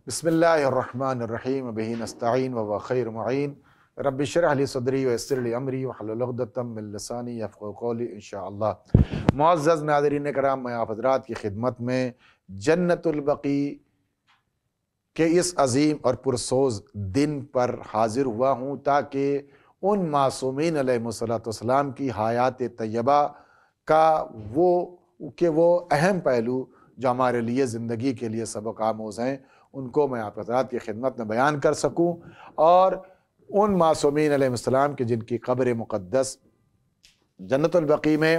بسم اللہ الرحمن الرحیم بہ نستعین وهو خیر معین رب اشرح لی صدری ویسر لی امری واحلل عقدۃ من لسانی یفقهوا قولی انشاءاللہ۔ معزز ناظرین کرام، میں آپ حضرات کی خدمت میں جنت البقیع کے اس عظیم اور پرسوز دن پر حاضر ہوا ہوں تاکہ ان معصومین علیہ السلام کی حیات طیبہ کا وہ اہم پہلو جو ہمارے لیے زندگی کے لیے سبق آموز ہیں ان کو میں آپ حضرات کی خدمت میں بیان کر سکوں، اور ان معصومین علیہ السلام کے جن کی قبر مقدس جنت البقیع میں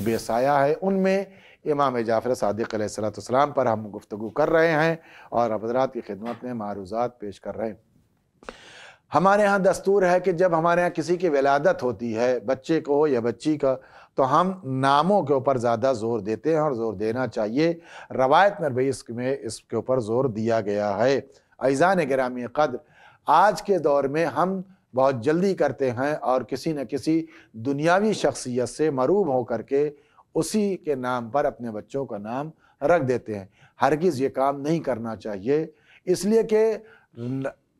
بے سایہ ہے، ان میں امام جعفر صادق علیہ السلام پر ہم گفتگو کر رہے ہیں اور آپ حضرات کی خدمت میں معروضات پیش کر رہے ہیں۔ ہمارے ہاں دستور ہے کہ جب ہمارے ہاں کسی کی ولادت ہوتی ہے، بچے کو یا بچی کا، تو ہم ناموں کے اوپر زیادہ زور دیتے ہیں اور زور دینا چاہیے۔ روایت میں بھی اس کے اوپر زور دیا گیا ہے۔ عزیزان گرامی قدر، آج کے دور میں ہم بہت جلدی کرتے ہیں اور کسی نہ کسی دنیاوی شخصیت سے مرعوب ہو کر کے اسی کے نام پر اپنے بچوں کا نام رکھ دیتے ہیں۔ ہرگز یہ کام نہیں کرنا چاہیے، اس لیے کہ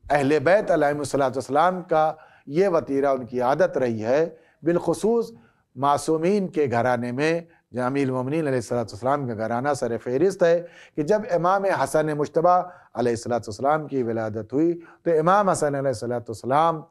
اہل بیت علیہ السلام کا یہ وتیرہ ان کی عادت رہی ہے، بالخصوص معصومین کے گھرانے میں امیر المومنین علیہ السلام کا گھرانہ سر فہرست ہے کہ جب امام حسن مجتبیٰ علیہ السلام کی ولادت ہوئی تو امام حسن علیہ السلام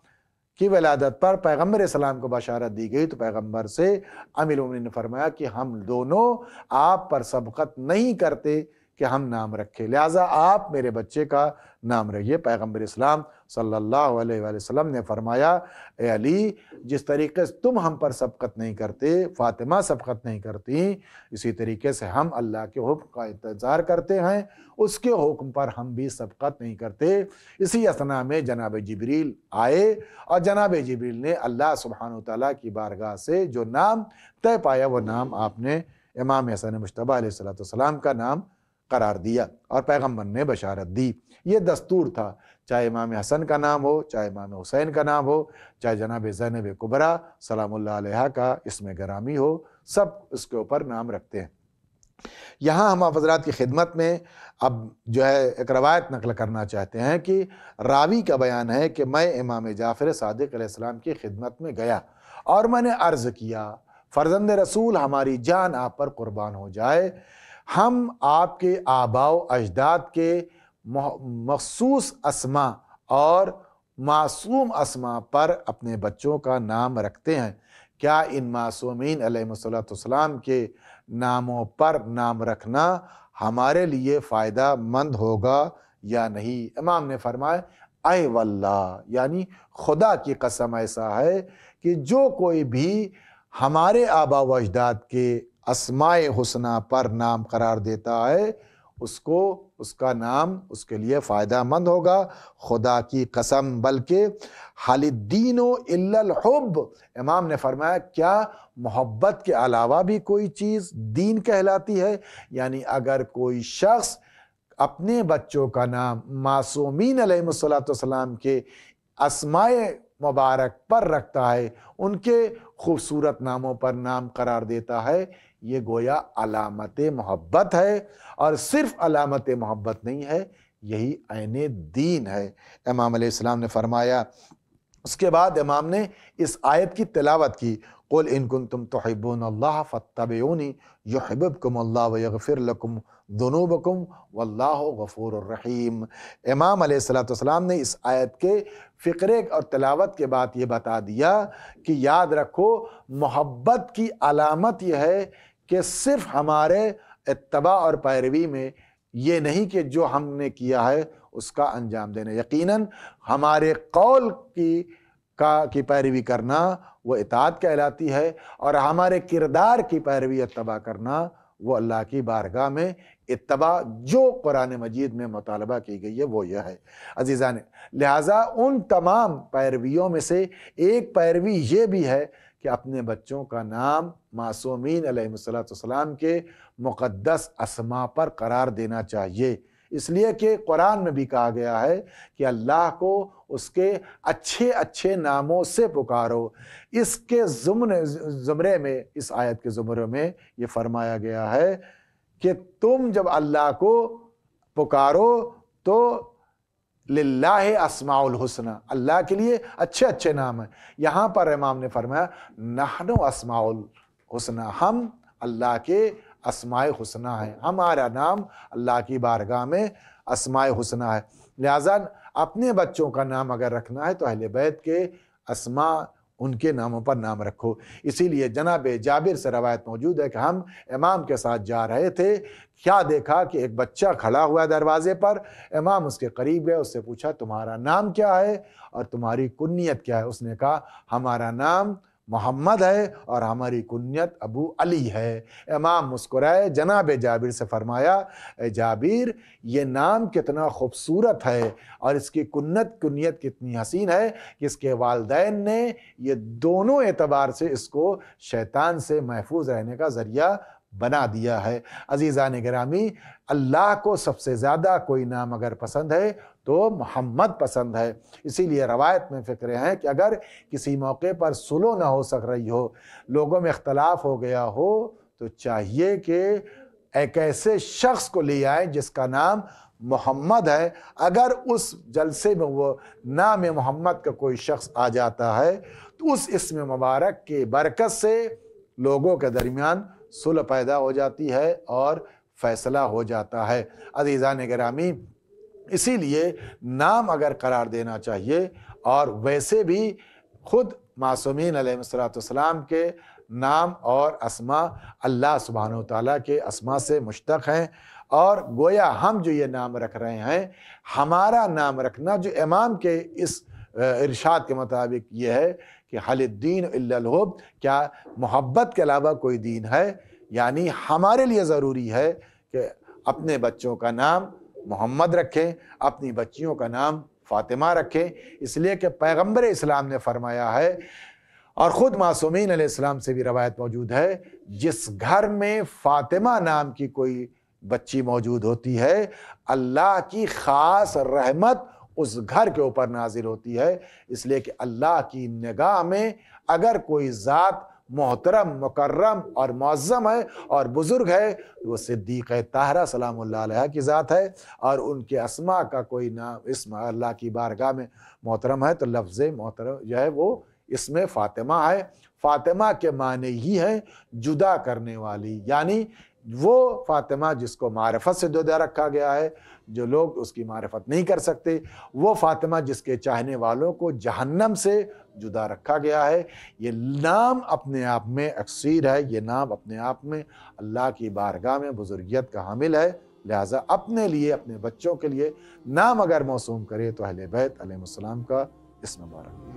کی ولادت پر پیغمبر اسلام کو بشارت دی گئی، تو پیغمبر سے امیر المومنین نے فرمایا کہ ہم دونوں آپ پر سبقت نہیں کرتے کہ ہم نام رکھے، لہٰذا آپ میرے بچے کا نام رکھیے۔ پیغمبر اسلام صلی اللہ علیہ وآلہ وسلم نے فرمایا، اے علی، جس طریقے سے تم ہم پر سبقت نہیں کرتے، فاطمہ سبقت نہیں کرتی، اسی طریقے سے ہم اللہ کے حکم کا انتظار کرتے ہیں، اس کے حکم پر ہم بھی سبقت نہیں کرتے۔ اسی اثناء میں جناب جبریل آئے اور جناب جبریل نے اللہ سبحانہ وتعالیٰ کی بارگاہ سے جو نام طے پایا، وہ نام آپ نے امام حسن مجتبیٰ علیہ السلام کا نام قرار دیا اور پیغمبر نے بشارت دی۔ یہ دستور تھا، چاہے امام حسن کا نام ہو، چاہے امام حسین کا نام ہو، چاہے جناب زینب کبریٰ سلام اللہ علیہا کا اسم گرامی ہو، سب اس کے اوپر نام رکھتے ہیں۔ یہاں ہم حضرات کی خدمت میں اب جو ہے ایک روایت نقل کرنا چاہتے ہیں کہ راوی کا بیان ہے کہ میں امام جعفر صادق علیہ السلام کی خدمت میں گیا اور میں نے عرض کیا، فرزند رسول، ہماری جان آپ پر قربان ہو جائے، ہم آپ کے آباء و اجداد کے مخصوص اسماء اور معصوم اسماء پر اپنے بچوں کا نام رکھتے ہیں، کیا ان معصومین علیہ السلام کے ناموں پر نام رکھنا ہمارے لیے فائدہ مند ہوگا یا نہیں؟ امام نے فرمایا، اے واللہ، یعنی خدا کی قسم ایسا ہے کہ جو کوئی بھی ہمارے آباء و اجداد کے اسماء حسنہ پر نام قرار دیتا ہے، اس کا نام اس کے لیے فائدہ مند ہوگا، خدا کی قسم۔ بلکہ حل الدین الا الحب، امام نے فرمایا، کیا محبت کے علاوہ بھی کوئی چیز دین کہلاتی ہے؟ یعنی اگر کوئی شخص اپنے بچوں کا نام معصومین علیہ السلام کے اسماء مبارک پر رکھتا ہے، ان کے خوبصورت ناموں پر نام قرار دیتا ہے، یہ گویا علامت محبت ہے، اور صرف علامت محبت نہیں ہے، یہی عین دین ہے۔ امام علیہ السلام نے فرمایا، اس کے بعد امام نے اس آیت کی تلاوت کی، قُلْ إِن كُنتُمْ تُحِبُّونَ اللَّهَ فَاتَّبِعُونِي يُحْبِبْكُمُ اللَّهُ وَيَغْفِرْ لَكُمْ ذُنُوبَكُمْ وَاللَّهُ غَفُورٌ رَحِيمٌ۔ امام علیہ السلام نے اس آیت کے فقرے اور تلاوت کے بعد یہ بتا دیا کہ یاد رکھو، محبت کی علامت یہ ہے کہ صرف ہمارے اتباع اور پیروی میں یہ نہیں کہ جو ہم نے کیا ہے اس کا انجام دینا، یقیناً ہمارے قول کی پیروی کرنا وہ اطاعت کہلاتی ہے، اور ہمارے کردار کی پیروی اتباع کرنا وہ اللہ کی بارگاہ میں اتباع جو قرآن مجید میں مطالبہ کی گئی ہے وہ یہ ہے۔ عزیزان، لہٰذا ان تمام پیرویوں میں سے ایک پیروی یہ بھی ہے کہ اپنے بچوں کا نام معصومین علیہ السلام کے مقدس اسماء پر قرار دینا چاہیے، اس لیے کہ قرآن میں بھی کہا گیا ہے کہ اللہ کو اس کے اچھے اچھے ناموں سے پکارو۔ اس کے زمرے میں، اس آیت کے زمرے میں یہ فرمایا گیا ہے کہ تم جب اللہ کو پکارو تو للہ اسماء الحسنى، اللہ کے لیے اچھے اچھے نام ہیں۔ یہاں پر امام نے فرمایا نحن اسماء الحسنى، ہم اللہ کے اسماء حسنہ ہیں، ہمارا نام اللہ کی بارگاہ میں اسماء حسنہ ہے۔ لہٰذا اپنے بچوں کا نام اگر رکھنا ہے تو اہل بیت کے اسماء ان کے ناموں پر نام رکھو۔ اسی لیے جناب جابر سے روایت موجود ہے کہ ہم امام کے ساتھ جا رہے تھے، کیا دیکھا کہ ایک بچہ کھڑا ہوا ہے دروازے پر، امام اس کے قریب گئے، اس سے پوچھا تمہارا نام کیا ہے اور تمہاری کنیت کیا ہے؟ اس نے کہا ہمارا نام محمد ہے اور ہماری کنیت ابو علی ہے۔ امام مسکرائے، جناب جابر سے فرمایا اے جابر یہ نام کتنا خوبصورت ہے اور اس کی کنیت کتنی حسین ہے کہ اس کے والدین نے یہ دونوں اعتبار سے اس کو شیطان سے محفوظ رہنے کا ذریعہ بنا دیا ہے۔ عزیزان گرامی، اللہ کو سب سے زیادہ کوئی نام اگر پسند ہے تو محمد پسند ہے۔ اسی لیے روایت میں فکر ہے کہ اگر کسی موقع پر صلح نہ ہو سک رہی ہو، لوگوں میں اختلاف ہو گیا ہو، تو چاہیے کہ ایک ایسے شخص کو لے آئیں جس کا نام محمد ہے۔ اگر اس جلسے میں وہ نام محمد کا کوئی شخص آ جاتا ہے تو اس اسم مبارک کی برکت سے لوگوں کے درمیان صلح پیدا ہو جاتی ہے اور فیصلہ ہو جاتا ہے۔ عزیزان گرامی، اسی لیے نام اگر قرار دینا چاہیے، اور ویسے بھی خود معصومین علیہ السلام کے نام اور اسماء اللہ سبحانہ وتعالیٰ کے اسماء سے مشتق ہیں، اور گویا ہم جو یہ نام رکھ رہے ہیں، ہمارا نام رکھنا جو امام کے اس ارشاد کے مطابق یہ ہے کہ حل الدین الا الحب، کیا محبت کے علاوہ کوئی دین ہے؟ یعنی ہمارے لیے ضروری ہے کہ اپنے بچوں کا نام محمد رکھیں، اپنی بچیوں کا نام فاطمہ رکھیں، اس لیے کہ پیغمبر اسلام نے فرمایا ہے، اور خود معصومین علیہ السلام سے بھی روایت موجود ہے، جس گھر میں فاطمہ نام کی کوئی بچی موجود ہوتی ہے، اللہ کی خاص رحمت اس گھر کے اوپر نازل ہوتی ہے۔ اس لیے کہ اللہ کی نگاہ میں اگر کوئی ذات محترم، مکرم اور معظم ہے اور بزرگ ہے، وہ صدیقہ طاہرہ سلام اللہ علیہ کی ذات ہے، اور ان کے اسماء کا کوئی نام اسم اللہ کی بارگاہ میں محترم ہے تو لفظ محترم جو ہے وہ اسم فاطمہ ہے۔ فاطمہ کے معنی ہی ہے جدا کرنے والی، یعنی وہ فاطمہ جس کو معرفت سے جدا رکھا گیا ہے، جو لوگ اس کی معرفت نہیں کر سکتے، وہ فاطمہ جس کے چاہنے والوں کو جہنم سے جدا رکھا گیا ہے۔ یہ نام اپنے آپ میں اکثیر ہے، یہ نام اپنے آپ میں اللہ کی بارگاہ میں بزرگیت کا حامل ہے۔ لہٰذا اپنے لیے، اپنے بچوں کے لیے نام اگر موسوم کرے تو اہل بیت علیہ السلام کا اسم مبارک۔